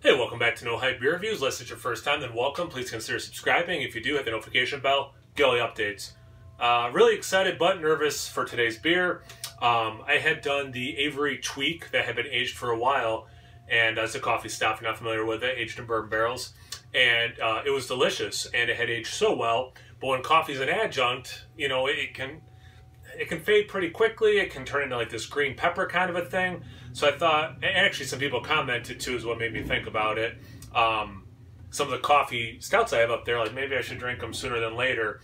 Hey, welcome back to No Hype Beer Reviews. Unless it's your first time, then welcome. Please consider subscribing. If you do, hit the notification bell. Get all the updates. Really excited but nervous for today's beer. I had done the Avery Tweak that had been aged for a while, and it's a coffee stout if you're not familiar with it, aged in bourbon barrels. And it was delicious, and it had aged so well. But when coffee's an adjunct, you know, it can fade pretty quickly. It can turn into like this green pepper kind of a thing. So I thought, and actually some people commented too, is what made me think about it. Some of the coffee stouts I have up there, like maybe I should drink them sooner than later.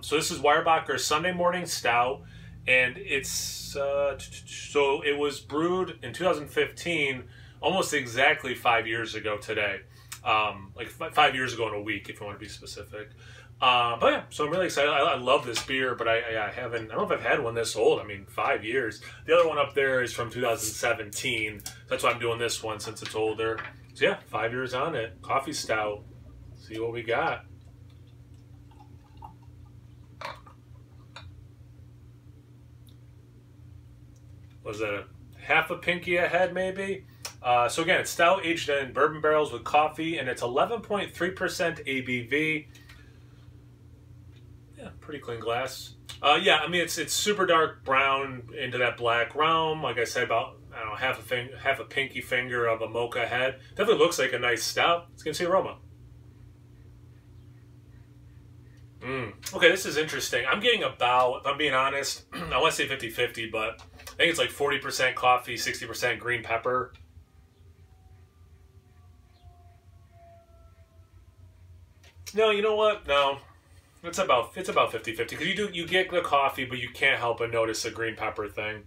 So this is Weyerbacher Sunday Morning Stout, and it's so it was brewed in 2015, almost exactly 5 years ago today. Like 5 years ago in a week, if you want to be specific. But yeah, so I'm really excited. I love this beer, but I don't know if I've had one this old. I mean, 5 years. The other one up there is from 2017. That's why I'm doing this one since it's older. So yeah, 5 years on it. Coffee stout. See what we got. Was that a half a pinky ahead maybe? So again, it's stout aged in bourbon barrels with coffee, and it's 11.3% ABV. Yeah, pretty clean glass. Yeah, I mean it's super dark brown into that black realm. Like I said, about I don't know half a pinky finger of a mocha head. Definitely looks like a nice stout. Let's get the aroma. Okay, this is interesting. I'm getting about, if I'm being honest, I want to say 50-50, but I think it's like 40% coffee, 60% green pepper. No, you know what? No. It's about 50-50 because you get the coffee, but you can't help but notice the green pepper thing.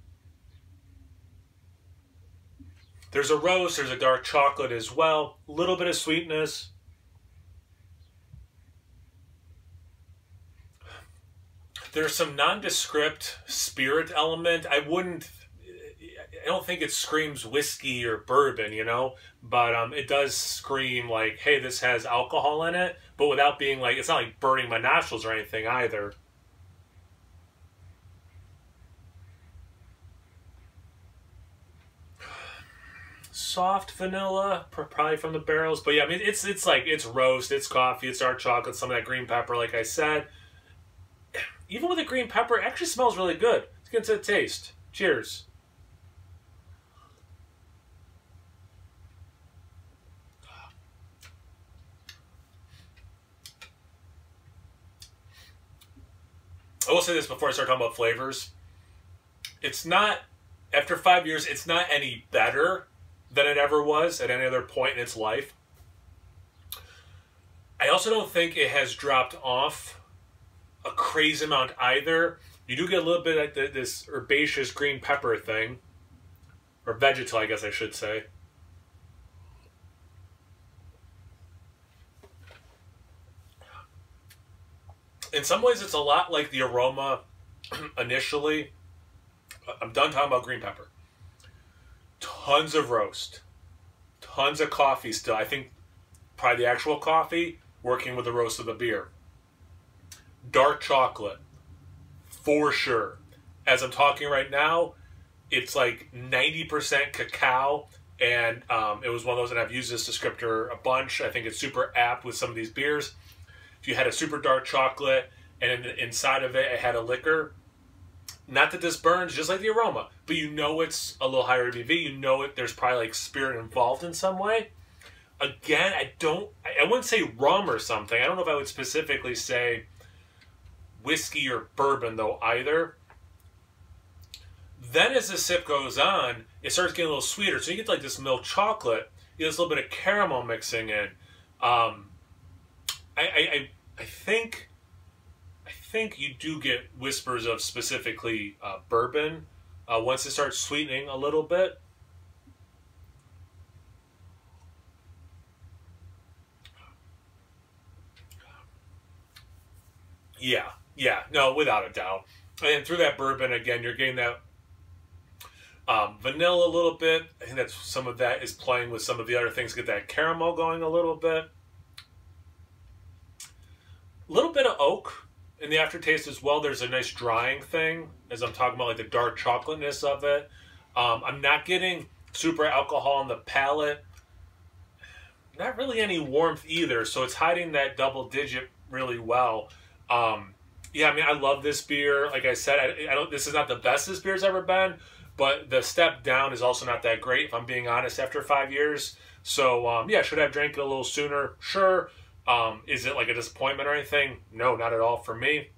There's a roast, there's a dark chocolate as well, a little bit of sweetness. There's some nondescript spirit element. I don't think it screams whiskey or bourbon, you know, but it does scream like, hey, this has alcohol in it, but without being like, it's not like burning my nostrils or anything either. Soft vanilla, probably from the barrels, but yeah, I mean, it's like, it's roast, it's coffee, it's dark chocolate, some of that green pepper, like I said. Even with the green pepper, it actually smells really good. Let's get into the taste. Cheers. I will say this before I start talking about flavors. It's not, after 5 years, it's not any better than it ever was at any other point in its life. I also don't think it has dropped off a crazy amount either. You do get a little bit like this herbaceous green pepper thing, or vegetal, I guess I should say. In some ways, it's a lot like the aroma initially. I'm done talking about green pepper. Tons of roast, tons of coffee still. I think probably the actual coffee working with the roast of the beer. Dark chocolate, for sure. As I'm talking right now, it's like 90% cacao, and it was one of those, and I've used this descriptor a bunch. I think it's super apt with some of these beers. If you had a super dark chocolate, and inside of it, it had a liquor, not that this burns, just like the aroma, but you know it's a little higher ABV. You know there's probably like spirit involved in some way. Again, I wouldn't say rum or something. I don't know if I would specifically say whiskey or bourbon though either. Then as the sip goes on, it starts getting a little sweeter. So you get like this milk chocolate, you get this little bit of caramel mixing in. I think you do get whispers of specifically bourbon once it starts sweetening a little bit. Yeah, no, without a doubt. And through that bourbon, again, you're getting that vanilla a little bit. I think that's some of that is playing with some of the other things. Get that caramel going a little bit. A little bit of oak in the aftertaste as well. There's a nice drying thing as I'm talking about like the dark chocolateness of it. I'm not getting super alcohol on the palate. not really any warmth either. So it's hiding that double digit really well. Yeah, I mean, I love this beer. Like I said, I don't. This is not the best this beer's ever been, but the step down is also not that great, if I'm being honest, after 5 years. So, yeah, should I have drank it a little sooner? Sure. Is it like a disappointment or anything? No, not at all for me.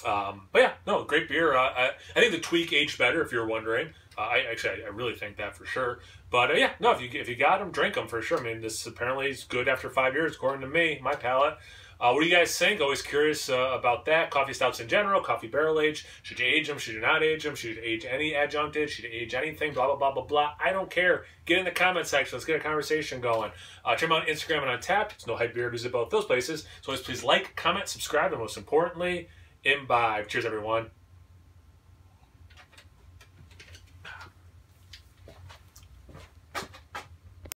But yeah, no, great beer. I think the tweak aged better, if you're wondering. I really think that for sure. But yeah, no, if you got them, drink them for sure. I mean, this apparently is good after 5 years, according to me, my palate. What do you guys think? Always curious about that. Coffee stouts in general, coffee barrel age. Should you age them? Should you not age them? Should you age any adjuncted? Should you age anything? Blah, blah, blah, blah, blah. I don't care. Get in the comment section. Let's get a conversation going. Check me out on Instagram and Untappd. It's No Hype Beer Reviews at both those places. So always please like, comment, subscribe, and most importantly, imbibe. Cheers, everyone.